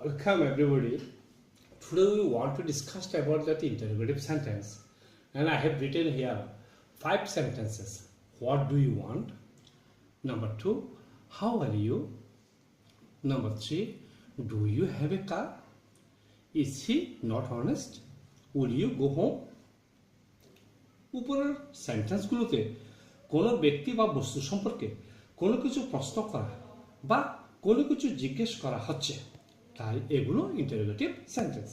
Welcome everybody. Today we want to discuss about that interrogative sentence, and I have written here 5 sentences. What do you want? Number 2, how are you? Number 3, do you have a car? Is he not honest? Will you go home? উপরের সেন্টেন্সগুলোতে কোনো ব্যক্তি বা বস্তু সম্পর্কে কোনো কিছু প্রশ্ন করা বা কোনো কিছু জিজ্ঞেস করা হচ্ছে, তাই এগুলো interrogative sentence.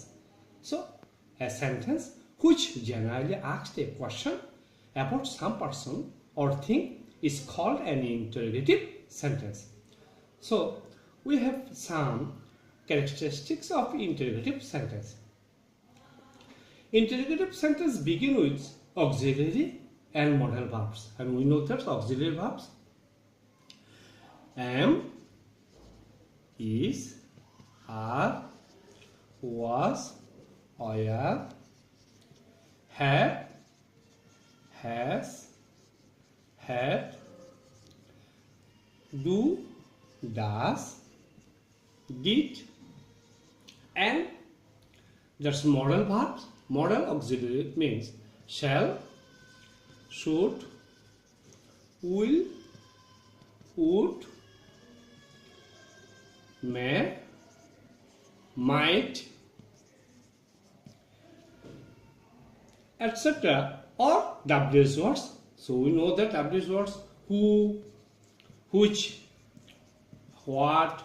So, a sentence which generally asks a question about some person or thing is called an interrogative sentence. So, we have some characteristics of interrogative sentence. Interrogative sentence begin with auxiliary and modal verbs, and we know that auxiliary verbs am, is, are, was, were, have, has, had, do, does, did, and that's modal verbs. Modal auxiliary means shall, should, will, would, may, might, etc. or WH words. So we know that WH words who, which, what,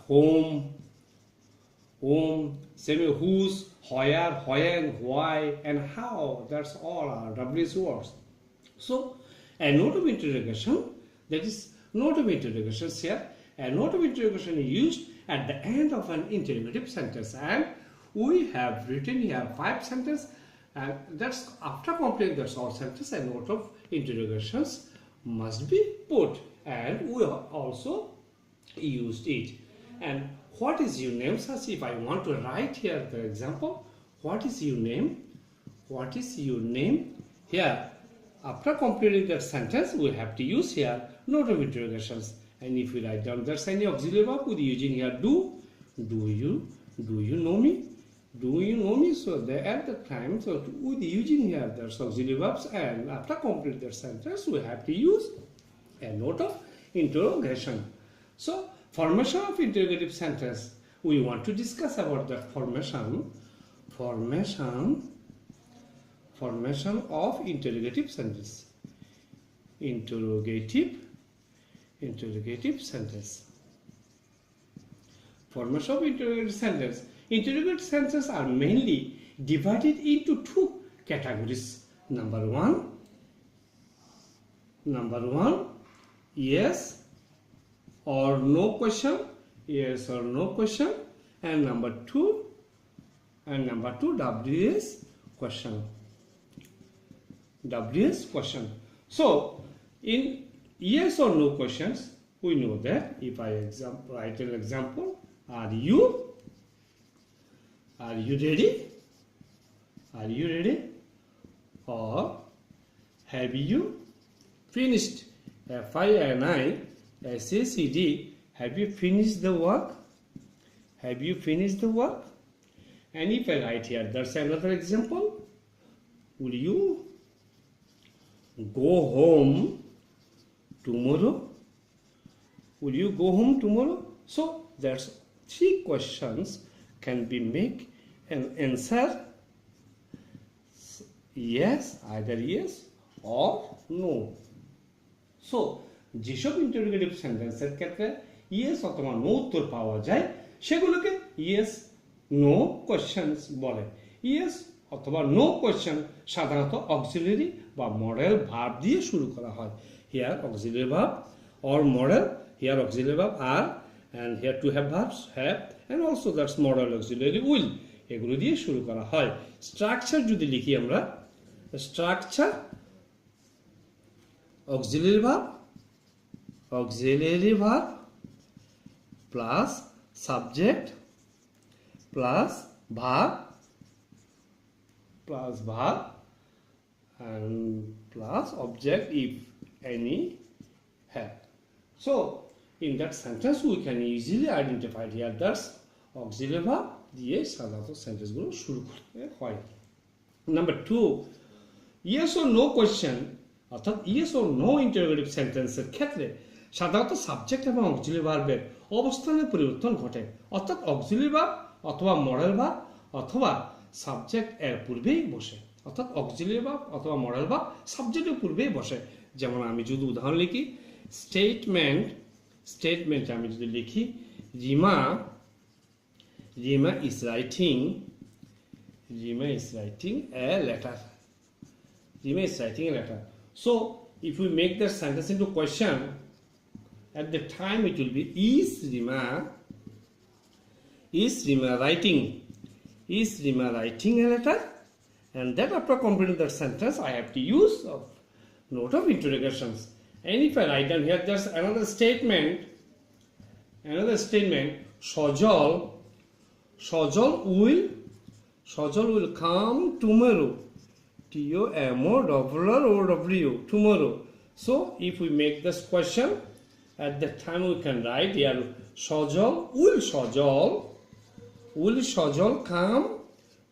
whom, same whose, where, when, why, and how. That's all are WH words. So a note of interrogation, that is note of interrogation here. A note of interrogation is used at the end of an interrogative sentence, and we have written here 5 sentences, and that's after completing that's all sentence. A note of interrogations must be put, and we also used it. And what is your name? Such if I want to write here the example, what is your name? What is your name? Here, after completing that sentence, we have to use here note of interrogations. And if we write down that's any auxiliary verb with using here do you know me? Do you know me? So there at the time, so with using here there's auxiliary verbs, and after complete that sentence, we have to use a note of interrogation. So formation of interrogative sentence, we want to discuss about that formation of interrogative sentence. Interrogative sentence. Formation of interrogative sentence. Interrogative sentences are mainly divided into 2 categories. Number one, yes or no question, yes or no question, and number 2 WS question. So in yes or no questions, we know that if I write an example, are you ready? Are you ready? Or have you finished? FINISHED, have you finished the work? Have you finished the work? And if I write here, that's another example. Will you go home tomorrow? Will you go home tomorrow? So there's 3 questions can be make an answer yes, either yes or no. So যেসব interrogative সেন্টেন্সের ক্ষেত্রে yes অথবা no উত্তর পাওয়া যায় সেগুলোকে yes no questions বলে। Yes অথবা নো কোয়েশ্চেন সাধারণত অক্সিলারি বা মডেল ভার্ব দিয়ে শুরু করা হয়। Here auxiliary verb or model, here auxiliary verb are, and here to have verbs have, and also that's model auxiliary will, এগুলো দিয়ে শুরু করা হয়। স্ট্রাকচার যদি লিখি আমরা, structure auxiliary verb plus subject plus verb and plus object if any have. So in that sentence we can easily identify here that's auxiliary verb দিয়ে সাধারণত সেন্টেন্সগুলো শুরু করতে হয়। নাম্বার 2, ইয়েস ও নো কোয়েশ্চেন অর্থাৎ ইয়েস ও no interrogative সেন্টেন্সের ক্ষেত্রে সাধারণত subject এবং অক্সিলারি ভার্বের অবস্থানের পরিবর্তন ঘটে, অর্থাৎ অক্সিলারি ভার্ব অথবা মডেল ভার্ব অথবা সাবজেক্ট এর পূর্বেই বসে, অর্থাৎ অক্সিলারি ভার্ব অথবা মডেল ভার্ব সাবজেক্টের পূর্বেই বসে। যেমন আমি যদি উদাহরণ লিখি, স্টেটমেন্টে আমি যদি লিখি Rima is writing a letter. Rima is writing a letter. So if we make that sentence into question, at the time it will be is Rima writing a letter? And then after completing that sentence I have to use of note of interrogations. And if I write down here there's another statement, Sojal will come tomorrow. T-O-M-O-W-W, tomorrow. So if we make this question, at that time we can write here will Sojal come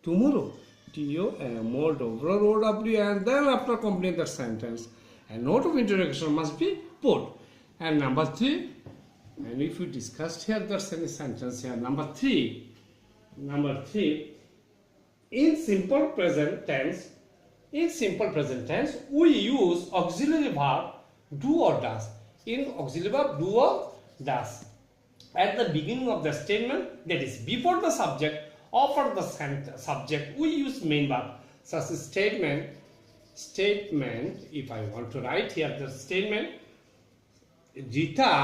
tomorrow. T-O-M-O-W-W, and then after completing that sentence, a note of interrogation must be put. And number 3, and if we discussed here there's any sentence here, number 3, in simple present tense we use auxiliary verb do or does. In auxiliary verb do or does at the beginning of the statement, that is before the subject, after the subject we use main verb. Such a statement, if I want to write here the statement, Rita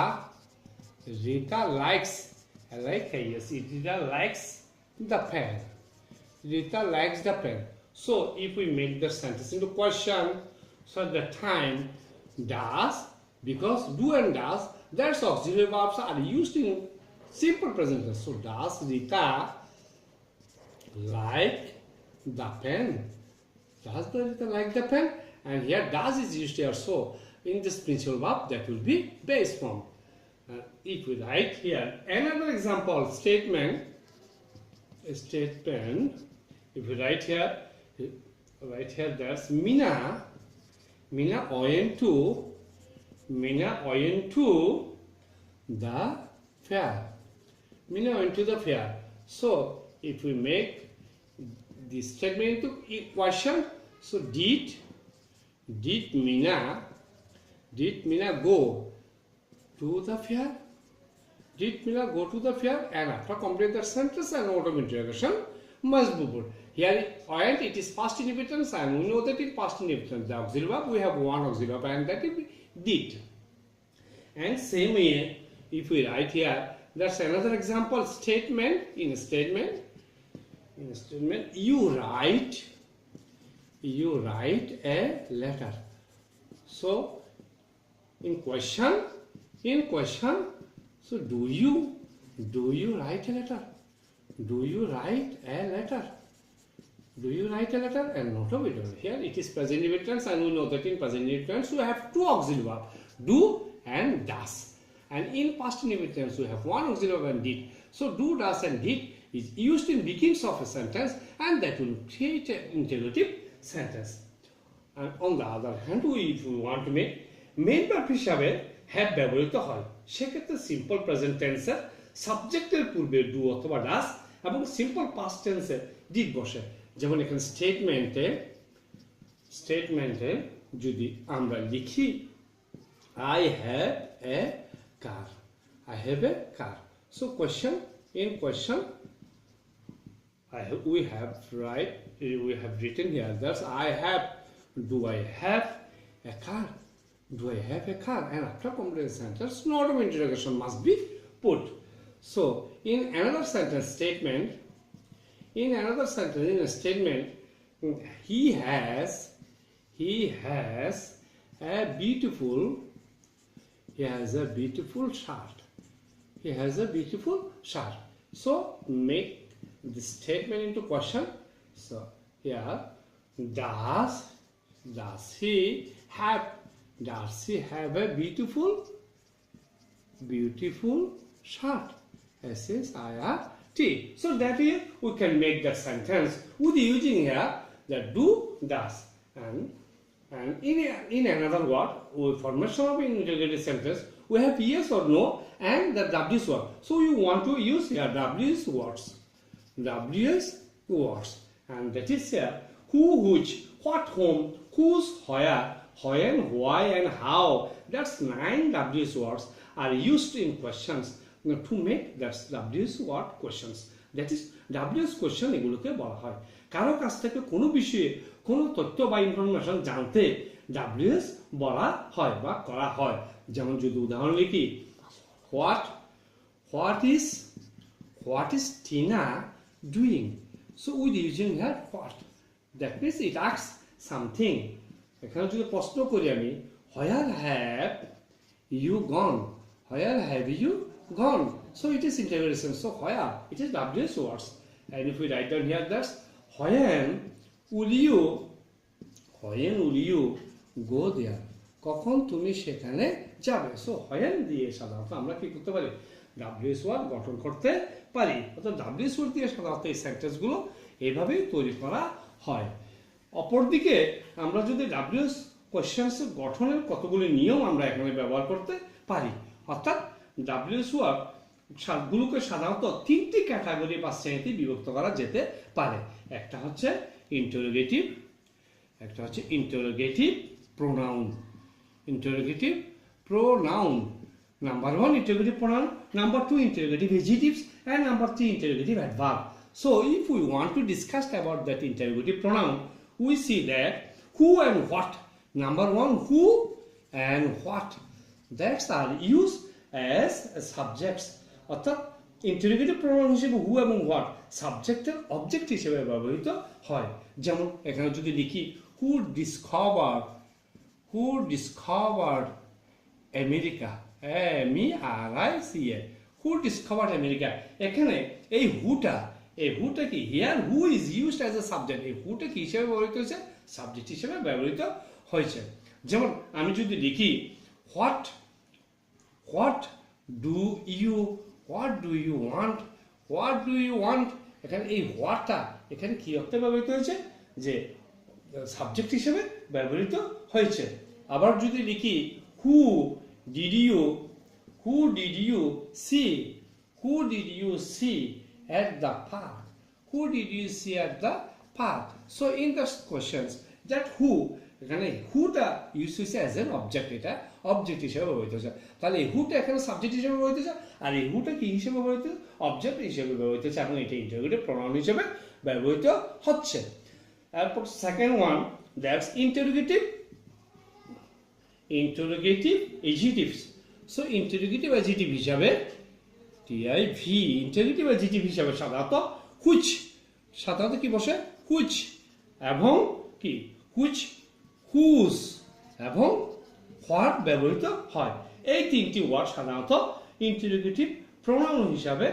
likes the pen. Rita likes the pen. So if we make the sentence into question, so at the time does, because do and does, that's auxiliary verbs are used in simple present tense. So does Rita like the pen? Does Rita like the pen? And here does is used here. So in this principal verb that will be base form. If we write here another example statement, if we write here there's Mina went to the fair. Mina went to the fair. So if we make this statement into question, so did Mina go to the fair? Did Mina go to the fair? And after completing that sentence, an note of interrogation must be put. Here, and it is past indefinite, and we know that in past indefinite, the auxiliary verb, we have one auxiliary verb, and that is did. And same way, if we write here, that's another example statement. In a statement, you write a letter. So, in question, so do you write a letter? Do you write a letter? And not of it. Here it is present indefinite tense, and we know that in present indefinite tense we have two auxiliary verbs, do and does. And in past indefinite tense we have one auxiliary verb and did. So do, does and did is used in beginnings of a sentence, and that will create an interrogative sentence. And on the other hand, if we want to make main verb হিসাবে have ব্যবহৃত হয়, সেক্ষেত্রে simple present টেন্সের সাবজেক্টের পূর্বে do অথবা ডাস এবং simple past টেন্সে ডিড বসে। যেমন এখানে স্টেটমেন্টে যদি আমরা লিখি I have a car. So in question we have written here that's I have. Do I have a car? And after completing the sentence, note of interrogation must be put. So in another sentence statement, in a statement, he has a beautiful shirt. So make the statement into question. So here, does he have a beautiful beautiful shirt. S-H-I-R-T. So that way we can make that sentence with using here the do, does. And in another word, with formation of interrogative sentence, we have yes or no and the WS word. So you want to use here WS words. WS words. And that is here who, which, what, whom, whose, where, when, why, and how. That's 9 WS words are used in questions to make that WS word questions. That is WS question এগুলোকে বলা হয়। কারো কাছ থেকে কোনো বিষয়ে কোনো তথ্য বা ইনফরমেশন জানতে WS বলা হয় বা করা হয়। যেমন যদি উদাহরণ লিখি what is Tina doing? So with using here what, that means it asks something. এখানে যদি প্রশ্ন করি আমি where have you gone? Where have you gone? So it is interrogation. So where? It is WS words. And if we write down here, that's when will you go there? কখন তুমি সেখানে যাবে? So when দিয়ে সাধারণত আমরা কি করতে পারি? WS word গঠন করতে পারি। অর্থাৎ WS word দিয়ে সাধারণত এই সেন্টেন্সগুলো এইভাবে তৈরি করা হয়। অপরদিকে আমরা যদি WS কোয়েশ্চেন্স গঠনের কতগুলি নিয়ম আমরা এখানে ব্যবহার করতে পারি। অর্থাৎ WS ওয়ার্ড গুলোকে সাধারণত 3টি ক্যাটাগরি বা শ্রেণীতে বিভক্ত করা যেতে পারে। একটা হচ্ছে ইন্টারোগেটিভ, একটা হচ্ছে interrogative pronoun. Interrogative pronoun number 1 interrogative pronoun, number 2 interrogative adjectives, and number 3 interrogative adverb. So if we want to discuss about that interrogative pronoun, we see that who and what. Number 1, who and what. That are used as subjects. অর্থাৎ interrogative pronoun হিসেবে who এবং what সাবজেক্টের object হিসেবে ব্যবহৃত হয়। যেমন এখানে যদি লিখি who discovered America, A-M-E-R-I-C-A, who discovered America, এখানে এই হুটা কি here who is used as a subject, এই হুটা কি হিসেবে ব্যবহৃত হয়েছে? সাবজেক্ট হিসেবে ব্যবহৃত হয়েছে। যেমন আমি যদি লিখি what do you want, এখানে এই হোয়াটটা এখানে কি অর্থে ব্যবহৃত হয়েছে? যে সাবজেক্ট হিসেবে ব্যবহৃত হয়েছে। আবার যদি লিখি who did you see at the park? Who did you see at the park? So in the questions that who, এখানে হুটা ইউজ হয়েছে অ্যাজ এন অবজেক্ট, এটা অবজেক্ট হিসেবে ব্যবহৃত হচ্ছে। তাহলে এই হুটা এখানে সাবজেক্ট হিসেবে ব্যবহৃত হচ্ছে, আর এই হুটা কি হিসেবে ব্যবহৃত? অবজেক্ট হিসেবে ব্যবহৃত হচ্ছে, এবং এটা ইন্টারোগেটিভ প্রোনাউন হিসেবে ব্যবহৃত হচ্ছে। এরপর second one, that's interrogative adjectives. So interrogative adjective হিসাবে TIV, ইন্টারোগেটিভ অ্যাডজেক্টিভ হিসাবে সাধারণত হুইচ, সাধারণত কি বসে? হুইচ এবং কি হুইচ, হুজ এবং হোয়াট ব্যবহৃত হয়। এই 3টি ওয়ার্ড সাধারণত ইন্টারোগেটিভ প্রোনাউন হিসাবে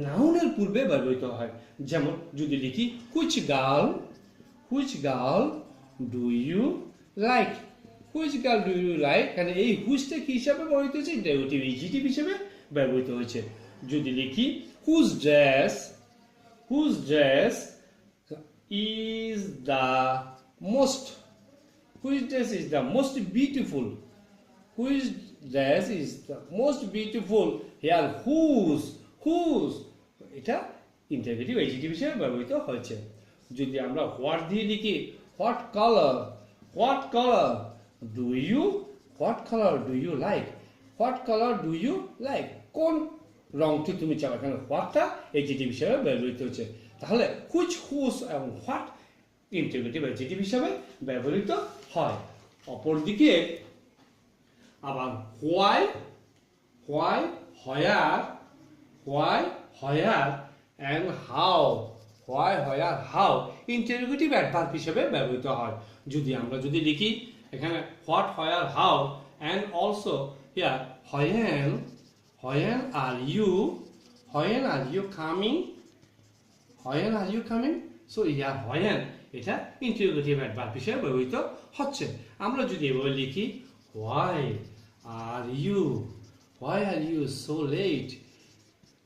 নাউনের পূর্বে ব্যবহৃত হয়। যেমন যদি লিখি which girl do you like, which girl do you like, এখানে এই হুইচটা কি হিসাবে ব্যবহৃত হয়েছে? ইন্টারোগেটিভ অ্যাডজেক্টিভ হিসেবে ব্যবহৃত হয়েছে। যদি লিখি whose dress is the most, which dress is the most beautiful, which dress is the most beautiful, here whose, এটা ইন্টারোগেটিভ অ্যাডজেক্টিভ হিসেবে ব্যবহৃত হয়েছে। যদি আমরা হোয়াট দিয়ে লিখি what color do you like, কোন রংটি তুমি চাও, এখানে হোয়াটটা অ্যাডজেক্টিভ হিসেবে ব্যবহৃত হচ্ছে। তাহলে হুইচ, হুজ এবং হোয়াট ইন্টারোগেটিভ অ্যাডজেক্টিভ হিসেবে ব্যবহৃত হয়। অপরদিকে আবার why, where and how interrogative adverb হিসেবে ব্যবহৃত হয়। যদি লিখি এখানে what, where, how and also here when are you coming, so here when এটা ইন্টারোগেটিভ অ্যাডভার্ব হিসেবে ব্যবহৃত হচ্ছে। আমরা যদি এভাবে লিখি why are Why are you so late?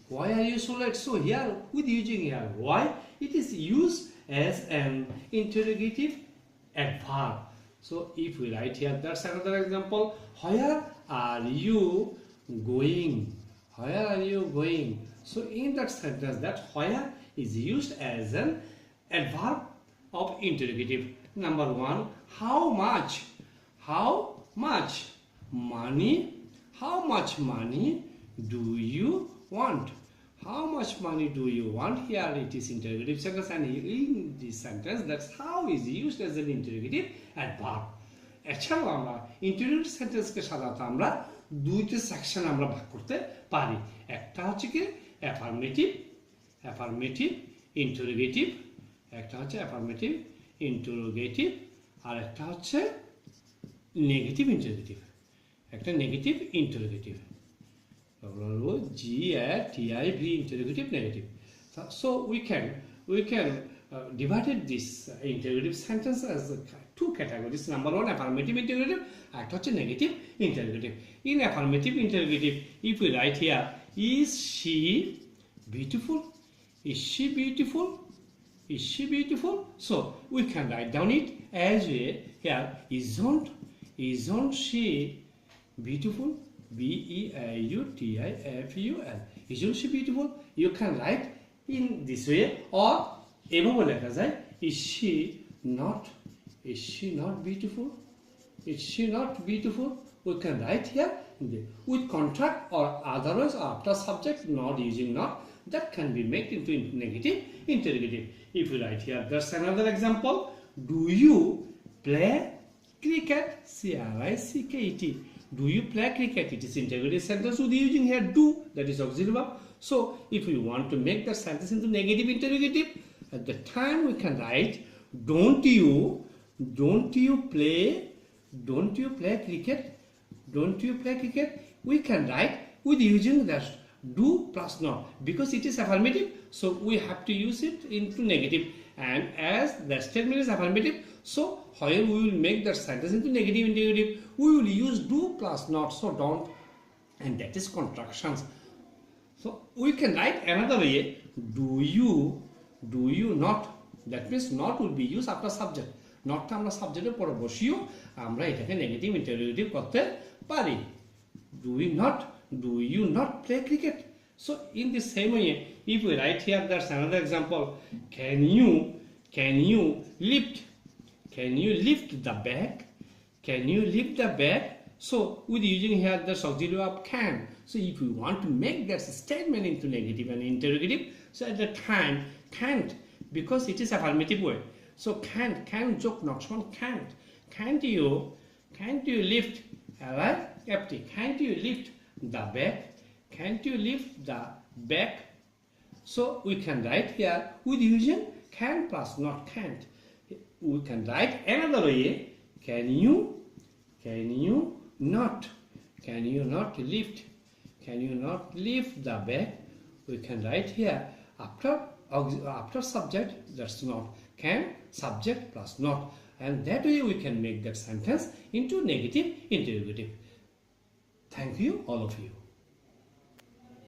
Why are you so late? So here, with using here, why, it is used as an interrogative adverb. So if we write here, that's another example. Where are you going? Where are you going? So in that sentence, that where is used as an adverb of interrogative. Number one, how much? How much money? How much money do you want? How much money do you want? Here it is interrogative sentence, and in this sentence, that's how is used as an interrogative adverb. এছাড়াও আমরা interrogative সেন্টেন্সকে সাধারণত আমরা দুইটা section আমরা ভাগ করতে পারি। একটা হচ্ছে কি অ্যাফার্মেটিভ ইন্টারোগেটিভ, একটা হচ্ছে অ্যাফার্মেটিভ ইন্টারোগেটিভ, আর একটা হচ্ছে নেগেটিভ ইন্টারোগেটিভ। একটা negative interrogative, GTIV interrogative negative. So we can divided this interrogative sentence as two categories. Number one, affirmative interrogative, and hocche negative interrogative. In affirmative interrogative, if we write here, is she beautiful? Is she beautiful? Is she beautiful? So we can write down it as here, isn't she beautiful? BEAUTIFUL. Isn't she beautiful? You can write in this way, or eভাবে লেখা যায়, is she not beautiful? Is she not beautiful? We can write here with contract or otherwise after subject, not using not, that can be made into negative interrogative. If we write here, there's another example. Do you play cricket? CRICKET. Do you play cricket? It is interrogative sentence with using here do, that is auxiliary verb. So if we want to make that sentence into negative interrogative, at the time we can write, don't you play cricket? Don't you play cricket? We can write with using that do plus not, because it is affirmative, so we have to use it into negative, and as the statement is affirmative, so here we will make that sentence into negative interrogative, we will use do plus not, so don't, and that is contractions. So we can write another way, do you not, that means not will be used after subject, not টা আমরা সাবজেক্টের পরে বসিও আমরা এটাকে negative interrogative করতে পারি। Do you not play cricket? So in the same way, if we write here, that's another example, can you lift the bag? Can you lift the bag? So with using here the auxiliary verb can. So if we want to make that statement into negative and interrogative, so at the time can't, because it is affirmative word. So can joke not one can't. Can't you lift, alright? Can't you lift the bag? Can't you lift the bag? So we can write here with using can plus not can't. We can write another way, can you not lift the bag? We can write here after subject, that's not, can subject plus not, and that way we can make that sentence into negative interrogative. Thank you, all of you.